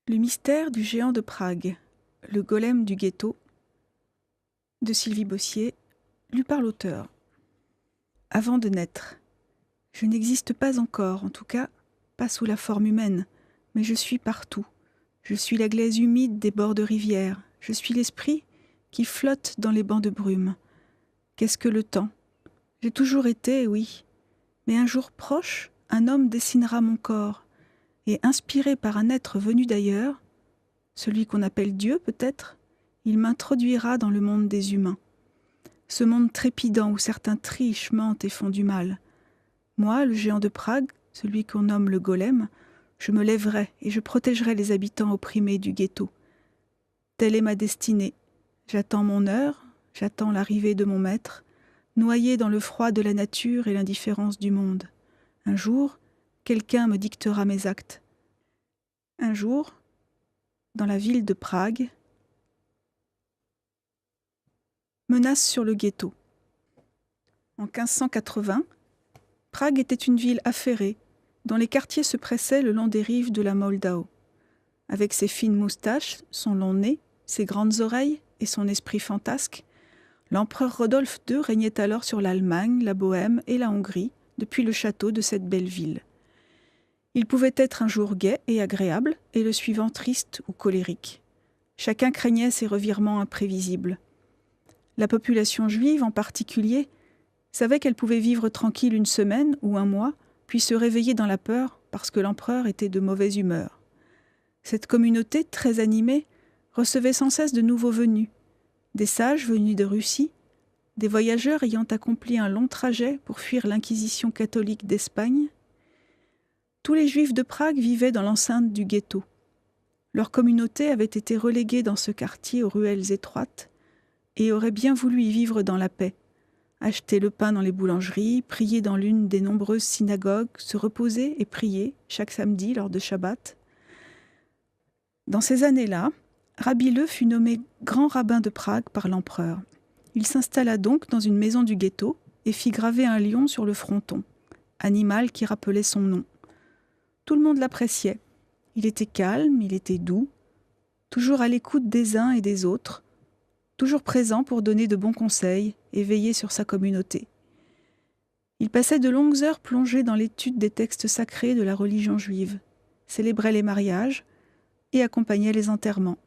Le mystère du géant de Prague, le golem du ghetto, de Sylvie Bossier, lu par l'auteur. Avant de naître, je n'existe pas encore, en tout cas, pas sous la forme humaine, mais je suis partout. Je suis la glaise humide des bords de rivière, je suis l'esprit qui flotte dans les bancs de brume. Qu'est-ce que le temps? J'ai toujours été, oui, mais un jour proche, un homme dessinera mon corps, et inspiré par un être venu d'ailleurs, celui qu'on appelle Dieu peut-être, il m'introduira dans le monde des humains. Ce monde trépidant où certains trichent, mentent et font du mal. Moi, le géant de Prague, celui qu'on nomme le golem, je me lèverai et je protégerai les habitants opprimés du ghetto. Telle est ma destinée. J'attends mon heure, j'attends l'arrivée de mon maître, noyé dans le froid de la nature et l'indifférence du monde. Un jour, quelqu'un me dictera mes actes. Un jour, dans la ville de Prague, menace sur le ghetto. En 1580, Prague était une ville affairée, dont les quartiers se pressaient le long des rives de la Moldau. Avec ses fines moustaches, son long nez, ses grandes oreilles et son esprit fantasque, l'empereur Rodolphe II régnait alors sur l'Allemagne, la Bohême et la Hongrie, depuis le château de cette belle ville. Il pouvait être un jour gai et agréable, et le suivant triste ou colérique. Chacun craignait ces revirements imprévisibles. La population juive, en particulier, savait qu'elle pouvait vivre tranquille une semaine ou un mois, puis se réveiller dans la peur parce que l'empereur était de mauvaise humeur. Cette communauté, très animée, recevait sans cesse de nouveaux venus, des sages venus de Russie, des voyageurs ayant accompli un long trajet pour fuir l'inquisition catholique d'Espagne. Tous les juifs de Prague vivaient dans l'enceinte du ghetto. Leur communauté avait été reléguée dans ce quartier aux ruelles étroites et aurait bien voulu y vivre dans la paix, acheter le pain dans les boulangeries, prier dans l'une des nombreuses synagogues, se reposer et prier chaque samedi lors de Shabbat. Dans ces années-là, Rabbi Leu fut nommé grand rabbin de Prague par l'empereur. Il s'installa donc dans une maison du ghetto et fit graver un lion sur le fronton, animal qui rappelait son nom. Tout le monde l'appréciait. Il était calme, il était doux, toujours à l'écoute des uns et des autres, toujours présent pour donner de bons conseils et veiller sur sa communauté. Il passait de longues heures plongé dans l'étude des textes sacrés de la religion juive, célébrait les mariages et accompagnait les enterrements.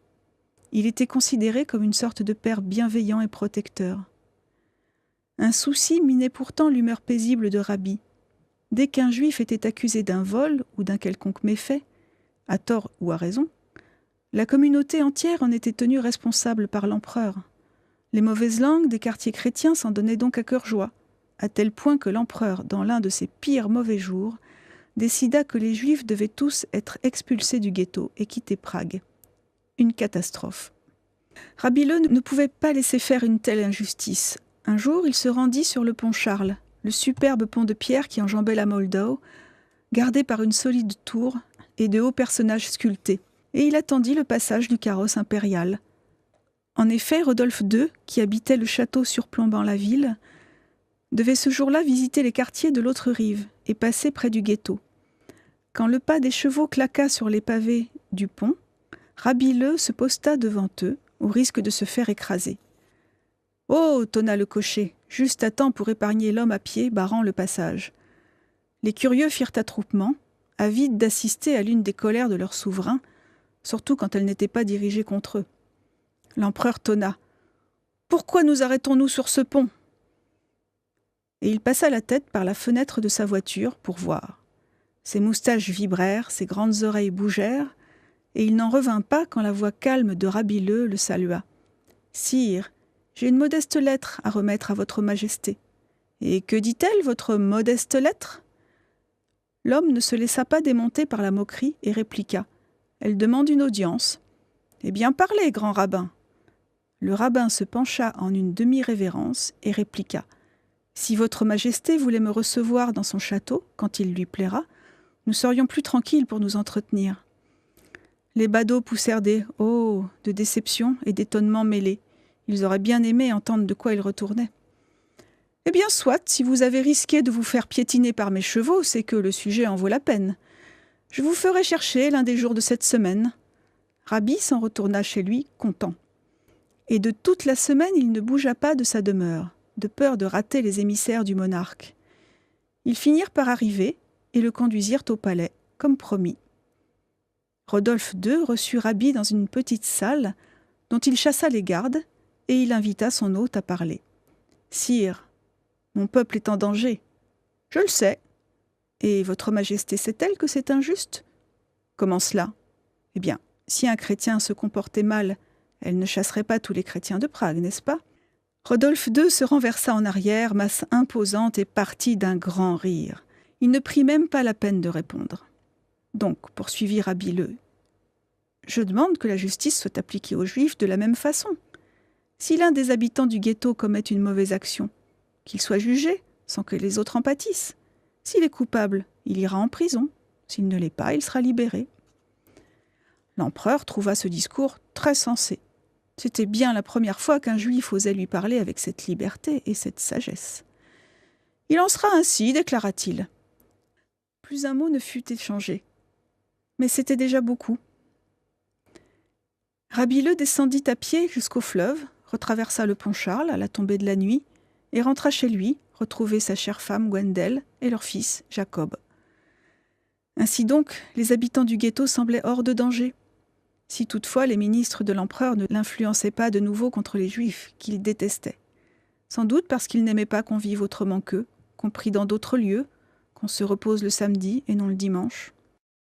Il était considéré comme une sorte de père bienveillant et protecteur. Un souci minait pourtant l'humeur paisible de Rabbi. Dès qu'un juif était accusé d'un vol ou d'un quelconque méfait, à tort ou à raison, la communauté entière en était tenue responsable par l'empereur. Les mauvaises langues des quartiers chrétiens s'en donnaient donc à cœur joie, à tel point que l'empereur, dans l'un de ses pires mauvais jours, décida que les juifs devaient tous être expulsés du ghetto et quitter Prague. Une catastrophe. Rabbi Leu ne pouvait pas laisser faire une telle injustice. Un jour, il se rendit sur le pont Charles, le superbe pont de pierre qui enjambait la Moldau, gardé par une solide tour et de hauts personnages sculptés, et il attendit le passage du carrosse impérial. En effet, Rodolphe II, qui habitait le château surplombant la ville, devait ce jour-là visiter les quartiers de l'autre rive et passer près du ghetto. Quand le pas des chevaux claqua sur les pavés du pont, Rabbi Leu se posta devant eux, au risque de se faire écraser. « Oh !» tonna le cocher, juste à temps pour épargner l'homme à pied barrant le passage. Les curieux firent attroupement, avides d'assister à l'une des colères de leur souverain, surtout quand elle n'était pas dirigée contre eux. L'empereur tonna. « Pourquoi nous arrêtons-nous sur ce pont ?» Et il passa la tête par la fenêtre de sa voiture pour voir. Ses moustaches vibrèrent, ses grandes oreilles bougèrent, et il n'en revint pas quand la voix calme de Rabbi Leu le salua. « Sire, j'ai une modeste lettre à remettre à votre majesté. »« Et que dit-elle, votre modeste lettre ?» L'homme ne se laissa pas démonter par la moquerie et répliqua. « Elle demande une audience. »« Eh bien parlez, grand rabbin !» Le rabbin se pencha en une demi-révérence et répliqua. « Si votre majesté voulait me recevoir dans son château, quand il lui plaira, nous serions plus tranquilles pour nous entretenir. » Les badauds poussèrent des « oh » de déception et d'étonnement mêlés. Ils auraient bien aimé entendre de quoi il retournait. « Eh bien, soit, si vous avez risqué de vous faire piétiner par mes chevaux, c'est que le sujet en vaut la peine. Je vous ferai chercher l'un des jours de cette semaine. Rabbi s'en retourna chez lui, content. Et de toute la semaine, il ne bougea pas de sa demeure, de peur de rater les émissaires du monarque. Ils finirent par arriver et le conduisirent au palais, comme promis. Rodolphe II reçut Rabbi dans une petite salle dont il chassa les gardes et il invita son hôte à parler. « Sire, mon peuple est en danger. »« Je le sais. »« Et votre majesté sait-elle que c'est injuste ?»« Comment cela ?»« Eh bien, si un chrétien se comportait mal, elle ne chasserait pas tous les chrétiens de Prague, n'est-ce pas ?» Rodolphe II se renversa en arrière, masse imposante, et partit d'un grand rire. Il ne prit même pas la peine de répondre. « Donc, poursuivit Rabbi le, je demande que la justice soit appliquée aux Juifs de la même façon. Si l'un des habitants du ghetto commet une mauvaise action, qu'il soit jugé, sans que les autres en pâtissent. S'il est coupable, il ira en prison. S'il ne l'est pas, il sera libéré. » L'empereur trouva ce discours très sensé. C'était bien la première fois qu'un juif osait lui parler avec cette liberté et cette sagesse. « Il en sera ainsi, déclara-t-il. » Plus un mot ne fut échangé. Mais c'était déjà beaucoup. Rabbi le descendit à pied jusqu'au fleuve, retraversa le pont Charles à la tombée de la nuit et rentra chez lui, retrouver sa chère femme Gwendel et leur fils Jacob. Ainsi donc, les habitants du ghetto semblaient hors de danger. Si toutefois les ministres de l'empereur ne l'influençaient pas de nouveau contre les Juifs, qu'ils détestaient. Sans doute parce qu'ils n'aimaient pas qu'on vive autrement qu'eux, qu'on prie dans d'autres lieux, qu'on se repose le samedi et non le dimanche.